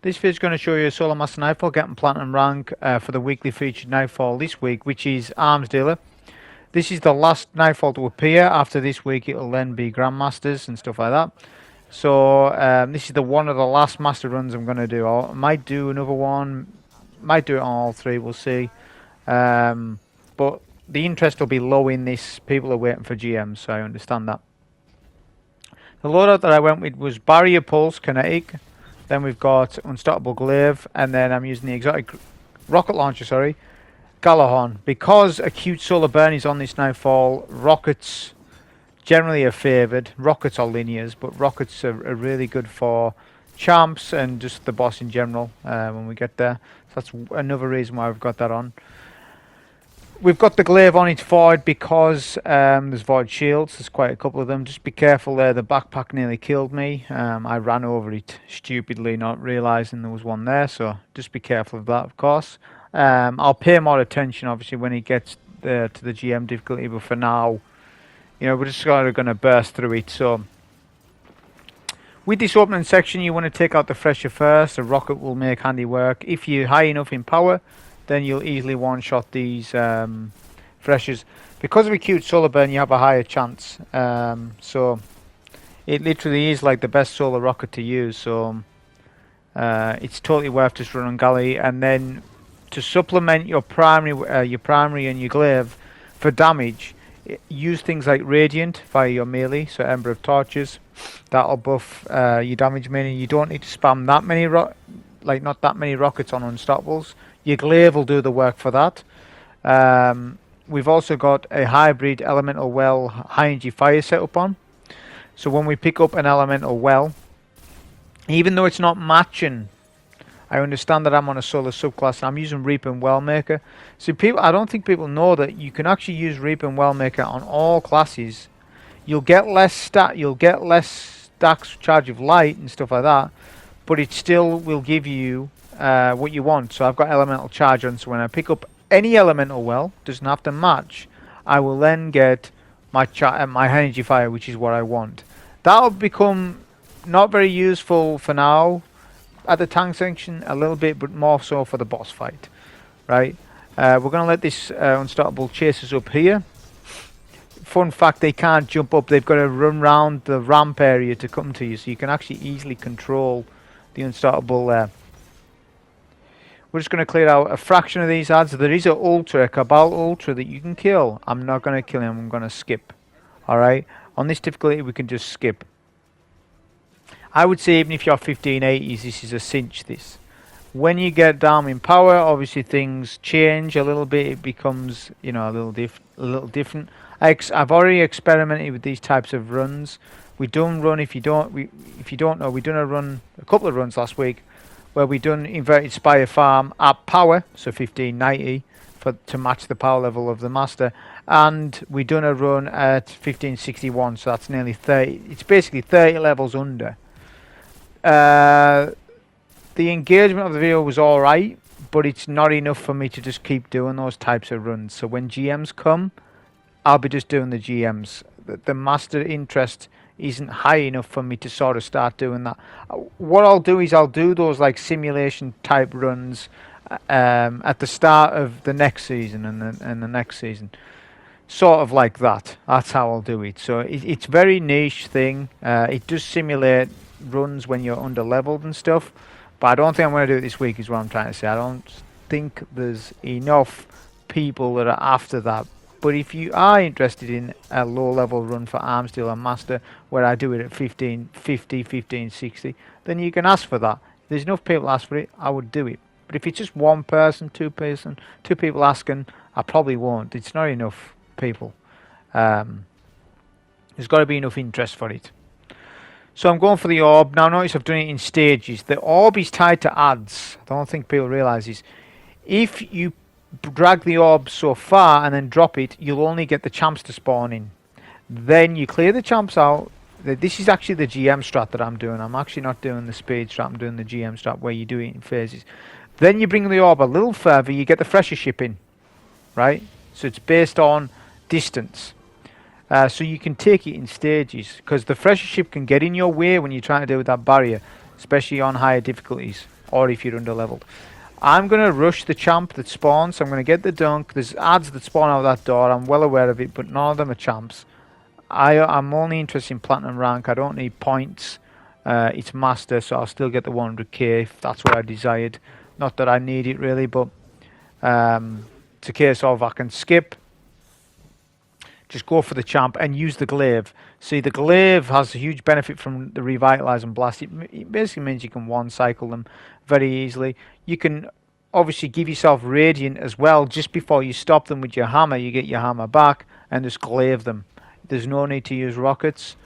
This video is going to show you Solo Master Nightfall getting Platinum rank for the weekly featured Nightfall this week, which is Arms Dealer. This is the last Nightfall to appear. After this week, it'll then be Grandmasters and stuff like that. So this is one of the last Master runs I'm going to do. I might do another one, might do it on all three, we'll see. But the interest will be low in this. People are waiting for GMs, so I understand that. The loadout that I went with was Barrier Pulse, Kinetic. Then we've got Unstoppable Glaive, and then I'm using the exotic rocket launcher, Gjallarhorn. Because acute solar burn is on this Nightfall, rockets generally are favoured. Rockets are linears, but rockets are really good for champs and just the boss in general when we get there. So that's another reason why we've got that on. We've got the glaive on its void because there's void shields. There's quite a couple of them. Just be careful there. The backpack nearly killed me. I ran over it stupidly, not realising there was one there. So just be careful of that, of course. I'll pay more attention, obviously, when it gets to the GM difficulty. But for now, you know, we're just going to burst through it. So with this opening section, you want to take out the Thresher first. A rocket will make handy work. If you're high enough in power, then you'll easily one-shot these Threshers. Because of acute solar burn, you have a higher chance. So it literally is like the best solar rocket to use. So it's totally worth just running Galley. And then to supplement your primary and your glaive for damage, use things like Radiant via your melee. So Ember of Torches, that'll buff your damage. Meaning you don't need to spam that many not that many rockets on Unstoppables. Your glaive will do the work for that. We've also got a hybrid elemental well high energy fire setup on. So when we pick up an elemental well, even though it's not matching, I understand that I'm on a solar subclass and I'm using Reaper and Wellmaker. So I don't think people know that you can actually use Reaper and Wellmaker on all classes. You'll get less stacks charge of light and stuff like that, but it still will give you what you want. So I've got elemental charge on, so when I pick up any elemental well, doesn't have to match, I will then get my energy fire, which is what I want. That'll become not very useful for now at the tank section, a little bit, but more so for the boss fight, right? We're going to let this Unstoppable chase us up here. Fun fact, they can't jump up, they've got to run around the ramp area to come to you, so you can actually easily control the Unstoppable there. We're just going to clear out a fraction of these ads. There is an Ultra, a Cabal Ultra that you can kill. I'm not going to kill him, I'm going to skip. Alright, on this difficulty we can just skip. I would say even if you're 1580s, this is a cinch this. When you get down in power, obviously things change a little bit. It becomes, you know, a little different. I've already experimented with these types of runs. We done run, if you don't know, we done a couple of runs last week where we done Inverted Spire Farm at power, so 1590 to match the power level of the Master, and we done a run at 1561, so that's nearly 30. It's basically 30 levels under. The engagement of the video was alright, but it's not enough for me to just keep doing those types of runs. So when GMs come, I'll be just doing the GMs. The Master interest isn't high enough for me to sort of start doing that. What I'll do is I'll do those like simulation type runs at the start of the next season and the next season, sort of like that. That's how I'll do it. So it's very niche thing. It does simulate runs when you're under leveled and stuff, but I don't think I'm going to do it this week is what I'm trying to say. I don't think there's enough people that are after that. But if you are interested in a low level run for Arms Dealer and Master where I do it at 1550, 1560, then you can ask for that. If there's enough people ask for it, I would do it. But if it's just one person, two people asking, I probably won't. It's not enough people. There's got to be enough interest for it. So I'm going for the orb. Now notice I've done it in stages. The orb is tied to ads. I don't think people realise this. If you drag the orb so far and then drop it, you'll only get the champs to spawn in. Then you clear the champs out. This is actually the GM strat that I'm doing. I'm actually not doing the speed strat, I'm doing the GM strat where you do it in phases. Then you bring the orb a little further, you get the Thresher ship in, right? So it's based on distance. So you can take it in stages, because the Thresher ship can get in your way when you're trying to deal with that barrier, especially on higher difficulties. or if you're underleveled. I'm going to rush the champ that spawns, so I'm going to get the dunk. There's adds that spawn out of that door, I'm well aware of it, but none of them are champs. I'm only interested in platinum rank. I don't need points. It's master, so I'll still get the 100k if that's what I desired. Not that I need it really, but it's a case of I can skip, just go for the champ and use the glaive. See, the glaive has a huge benefit from the Revitalizing Blast. It basically means you can one cycle them very easily. You can obviously give yourself radiant as well. Just before you stop them with your hammer, you get your hammer back and just glaive them. There's no need to use rockets.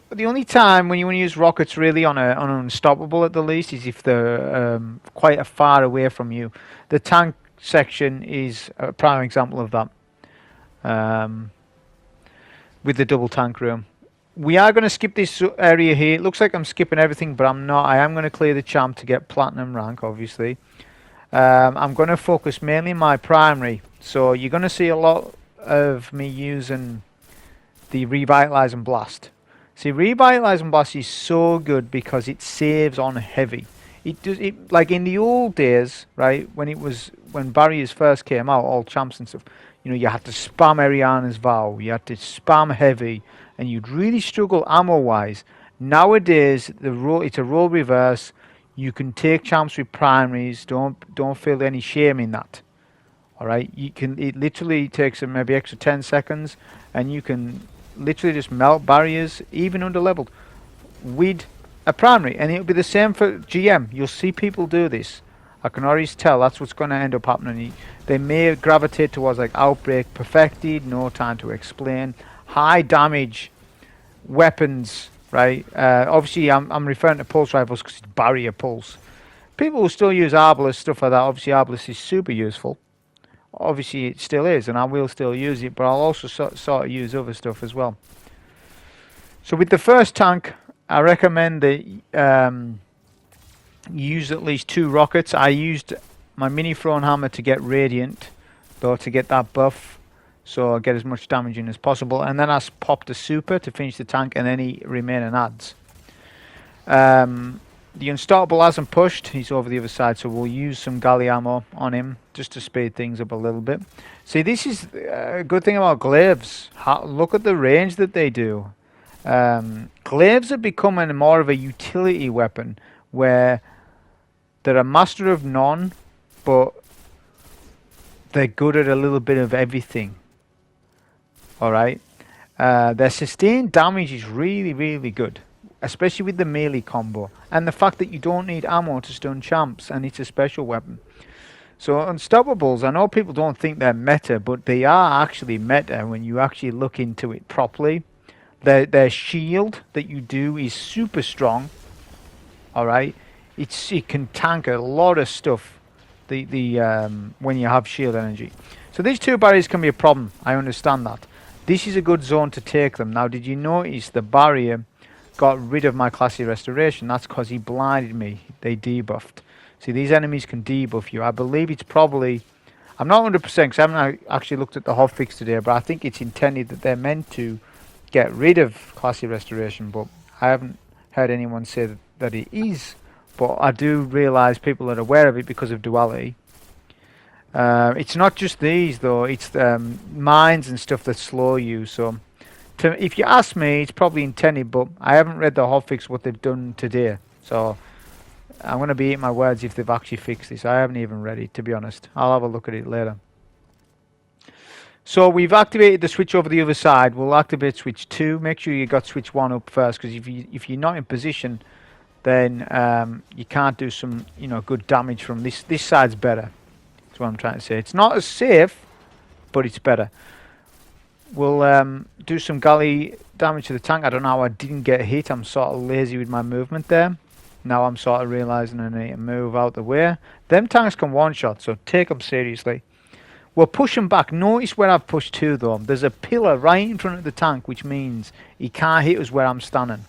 The only time when you want to use rockets really on an unstoppable at the least is if they're quite a far away from you. The tank section is a prime example of that. With the double tank room. We are going to skip this area here. It looks like I'm skipping everything, but I'm not. I am going to clear the champ to get platinum rank, obviously. I'm going to focus mainly on my primary. So you're going to see a lot of me using the Revitalizing Blast. See, Revitalizing Blast is so good because it saves on heavy. It does it like in the old days, right? When barriers first came out, all champs and stuff. You know, you had to spam Ariana's Vow, you had to spam heavy, and you'd really struggle ammo-wise. Nowadays, it's a role reverse. You can take champs with primaries. Don't feel any shame in that. All right, it literally takes maybe extra 10 seconds, and you can literally just melt barriers, even underleveled, with a primary, and it'll be the same for GM. You'll see people do this. I can already tell that's what's going to end up happening. They may gravitate towards like Outbreak, Perfected, No Time to Explain, high damage weapons, right? Obviously, I'm referring to pulse rifles because it's barrier pulse. People will still use Arbalest, stuff like that. Obviously, Arbalest is super useful. Obviously, it still is, and I will still use it, but I'll also sort of use other stuff as well. So with the first tank, I recommend that use at least 2 rockets. I used my mini thrown hammer to get radiant, though, to get that buff, so I get as much damage in as possible, and then I popped a super to finish the tank and any remaining adds. The unstoppable hasn't pushed, he's over the other side, so we'll use some galley ammo on him just to speed things up a little bit. See, this is a good thing about glaives. Look at the range that they do. Glaives are becoming more of a utility weapon where they're a master of none, but they're good at a little bit of everything. Alright? Their sustained damage is really, really good, especially with the melee combo. And the fact that you don't need ammo to stun champs, and it's a special weapon. So Unstoppables, I know people don't think they're meta, but they are actually meta when you actually look into it properly. Their shield that you do is super strong. Alright? It can tank a lot of stuff when you have shield energy. So these 2 barriers can be a problem. I understand that. This is a good zone to take them. Now, did you notice the barrier got rid of my classy restoration? That's because he blinded me. They debuffed. See, these enemies can debuff you. I believe it's probably... I'm not 100% because I haven't actually looked at the hotfix today, but I think it's intended that they're meant to get rid of classy restoration, but I haven't heard anyone say that it is. But I do realise people are aware of it because of duality. It's not just these though, it's mines and stuff that slow you. So if you ask me, it's probably intended, but I haven't read the hotfix what they've done today. So I'm going to be eating my words if they've actually fixed this. I haven't even read it, to be honest. I'll have a look at it later. So we've activated the switch over the other side. We'll activate switch 2. Make sure you got switch 1 up first, because if you're not in position, then you can't do some good damage from this. This side's better. That's what I'm trying to say. It's not as safe, but it's better. We'll do some galley damage to the tank. I don't know how I didn't get hit. I'm sort of lazy with my movement there. Now I'm sort of realising I need to move out the way. Them tanks can one-shot, so take them seriously. We're pushing back. Notice where I've pushed to though. There's a pillar right in front of the tank, which means he can't hit us where I'm standing.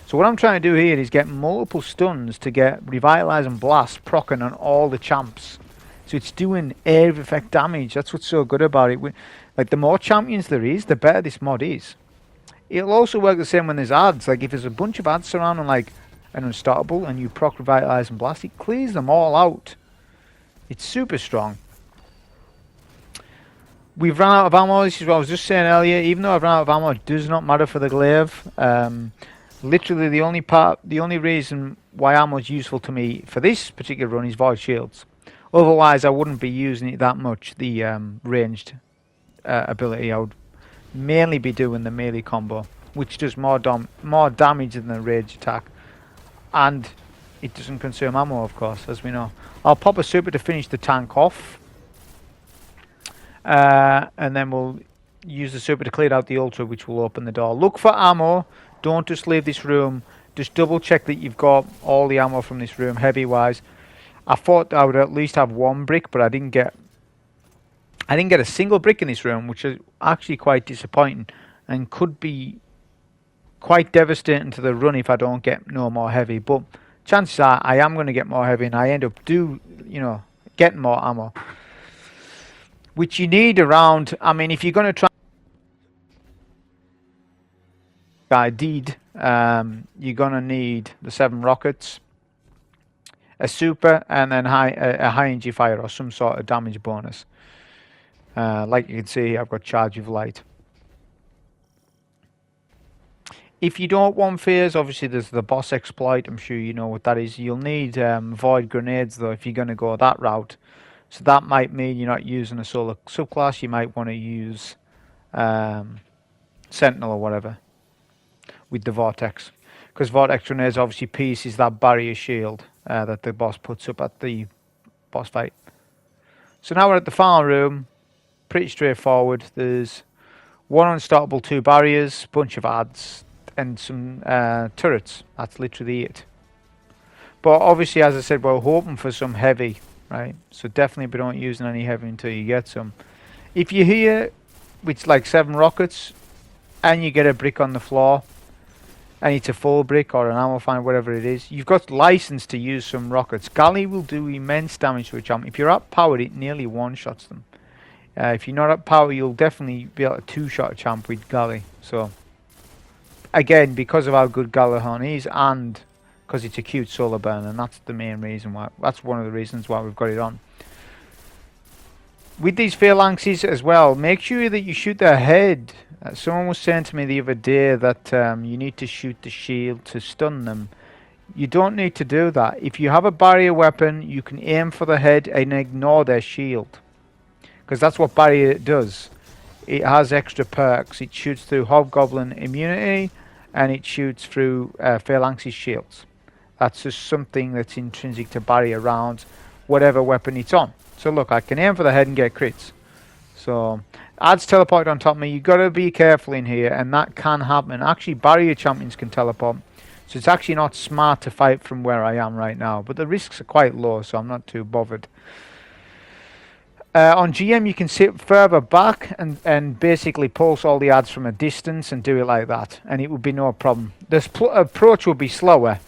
So what I'm trying to do here is get multiple stuns to get Revitalizing Blast proccing on all the champs. So it's doing area effect damage. That's what's so good about it. Like the more champions there is, the better this mod is. It'll also work the same when there's ads. Like if there's a bunch of ads surrounding like and Unstoppable, and you proc Revitalizing Blast, it clears them all out. It's super strong. We've run out of ammo. This is what I was just saying earlier. Even though I've run out of ammo, it does not matter for the glaive. Literally, the only reason why ammo is useful to me for this particular run is void shields. Otherwise, I wouldn't be using it that much. The ranged ability, I would mainly be doing the melee combo, which does more damage than the rage attack, and it doesn't consume ammo, of course, as we know. I'll pop a super to finish the tank off. And then we'll use the super to clear out the ultra, which will open the door. Look for ammo. Don't just leave this room. Just double check that you've got all the ammo from this room, heavy wise. I thought I would at least have one brick, but I didn't get a single brick in this room, which is actually quite disappointing and could be quite devastating to the run if I don't get no more heavy. But chances are I am going to get more heavy, and I end up getting more ammo, which you need around. I mean, if you're going to try, you're going to need the 7 rockets, a super, and then a high energy fire or some sort of damage bonus. Like you can see, I've got Charge of Light. If you don't want fears, obviously there's the boss exploit. I'm sure you know what that is. You'll need void grenades though if you're going to go that route. So that might mean you're not using a solar subclass. You might want to use Sentinel or whatever with the Vortex. Because Vortex Grenades obviously pieces that barrier shield that the boss puts up at the boss fight. So now we're at the farm room. Pretty straightforward. There's 1 unstoppable, 2 barriers, bunch of adds, and some turrets. That's literally it. But obviously, as I said, we're hoping for some heavy. Right, so definitely don't using any heavy until you get some. If you hear which like 7 rockets and you get a brick on the floor and it's a full brick or an ammo find, whatever it is, you've got license to use some rockets. Galley will do immense damage to a champ. If you're at power, it nearly one-shots them. If you're not at power, you'll definitely be able to 2-shot a champ with Galley. So again, because of how good Gjallarhorn is, and because it's a cute solar burn, and that's the main reason why. That's one of the reasons why we've got it on. With these phalanxes as well, make sure that you shoot their head. Someone was saying to me the other day that you need to shoot the shield to stun them. You don't need to do that. If you have a barrier weapon, you can aim for the head and ignore their shield, because that's what barrier does. It has extra perks. It shoots through Hobgoblin immunity, and it shoots through phalanxes shields. That's just something that's intrinsic to barrier rounds, whatever weapon it's on. So look, I can aim for the head and get crits. So adds teleport on top of me. You've got to be careful in here, and that can happen. Actually, barrier champions can teleport. So it's actually not smart to fight from where I am right now. But the risks are quite low, so I'm not too bothered. On GM, you can sit further back and basically pulse all the adds from a distance and do it like that. And it would be no problem. The approach will be slower,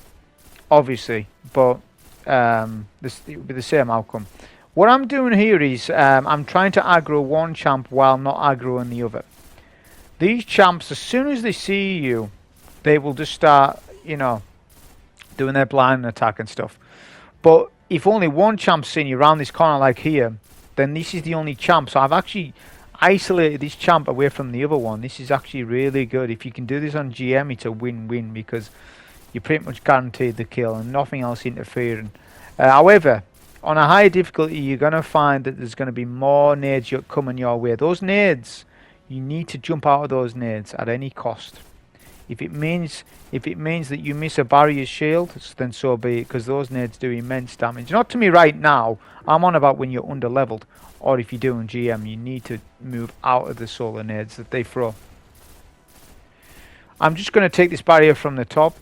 obviously, but it would be the same outcome. What I'm doing here is I'm trying to aggro one champ while not aggroing the other. These champs, as soon as they see you, they will just start, doing their blind attack and stuff. But if only one champ's seen you around this corner like here, then this is the only champ. So I've actually isolated this champ away from the other one. This is actually really good. If you can do this on GM, it's a win-win, because you're pretty much guaranteed the kill and nothing else interfering. However, on a higher difficulty, you're going to find that there's going to be more nades coming your way. Those nades, you need to jump out of those nades at any cost. If it means that you miss a barrier shield, then so be it, because those nades do immense damage. Not to me right now. I'm on about when you're under leveled, or if you're doing GM, you need to move out of the solar nades that they throw. I'm just going to take this barrier from the top.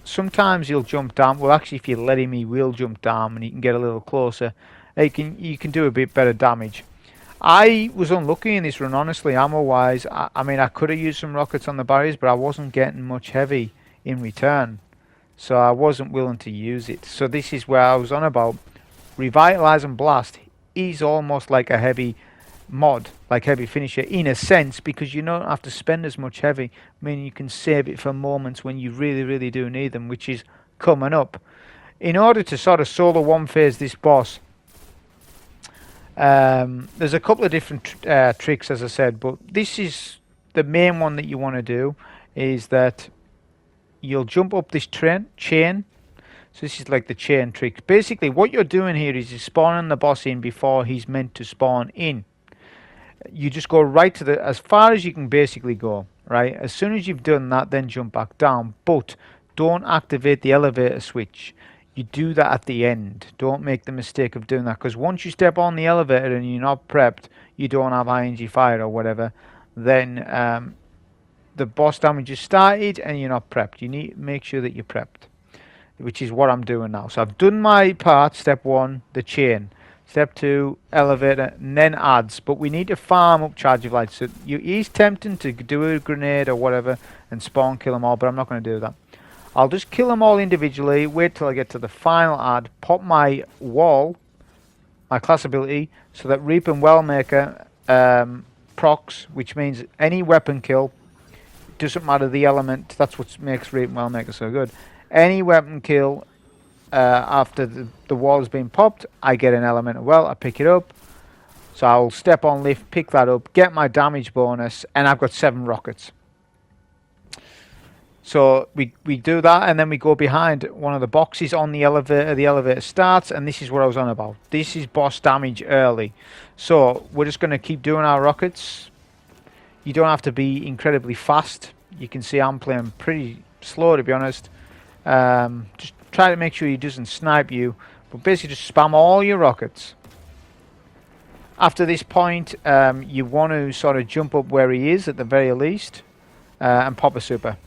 Sometimes you'll jump down. Well, actually, if you let him, he will jump down, and you can get a little closer. You can do a bit better damage. I was unlucky in this run, honestly, ammo-wise. I mean, I could have used some rockets on the barriers, but I wasn't getting much heavy in return, so I wasn't willing to use it. So this is where I was on about. Revitalizing Blast is almost like a heavy mod, like heavy finisher, in a sense, because you don't have to spend as much heavy. I mean, you can save it for moments when you really, really do need them, which is coming up. In order to sort of solo one phase this boss, there's a couple of different tricks, as I said, but this is the main one that you want to do, is that you'll jump up this chain. So this is like the chain trick. Basically what you're doing here is you're spawning the boss in before he's meant to spawn in. You just go right to as far as you can basically go, right? As soon as you've done that, then jump back down, but don't activate the elevator switch. You do that at the end. Don't make the mistake of doing that, because once you step on the elevator and you're not prepped, you don't have ING fire or whatever, then the boss damage is started and you're not prepped. You need to make sure that you're prepped, which is what I'm doing now. So I've done my part. Step 1, the chain. Step 2, elevator, and then adds. But we need to farm up Charge of Light. So he's tempting to do a grenade or whatever and spawn kill them all, but I'm not going to do that. I'll just kill them all individually, wait till I get to the final add, pop my wall, my class ability, so that Reap and Wellmaker procs, which means any weapon kill, doesn't matter the element, that's what makes Reap and Wellmaker so good. Any weapon kill after the wall has been popped, I get an element as well. I pick it up, so I'll step on lift, pick that up, get my damage bonus, and I've got 7 rockets. So we do that, and then we go behind one of the boxes on the elevator. The elevator starts, and this is what I was on about. This is boss damage early. So we're just going to keep doing our rockets. You don't have to be incredibly fast. You can see I'm playing pretty slow, to be honest. Just try to make sure he doesn't snipe you, but basically just spam all your rockets. After this point, you want to sort of jump up where he is at the very least, and pop a super.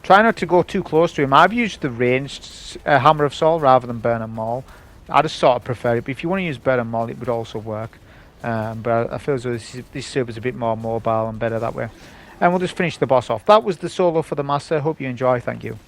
Try not to go too close to him. I've used the ranged Hammer of Sol rather than Burn and Maul. I just sort of prefer it, but if you want to use Burn and Maul, it would also work. But I feel as though this super is a bit more mobile and better that way. And we'll just finish the boss off. That was the solo for the Master. Hope you enjoy. Thank you.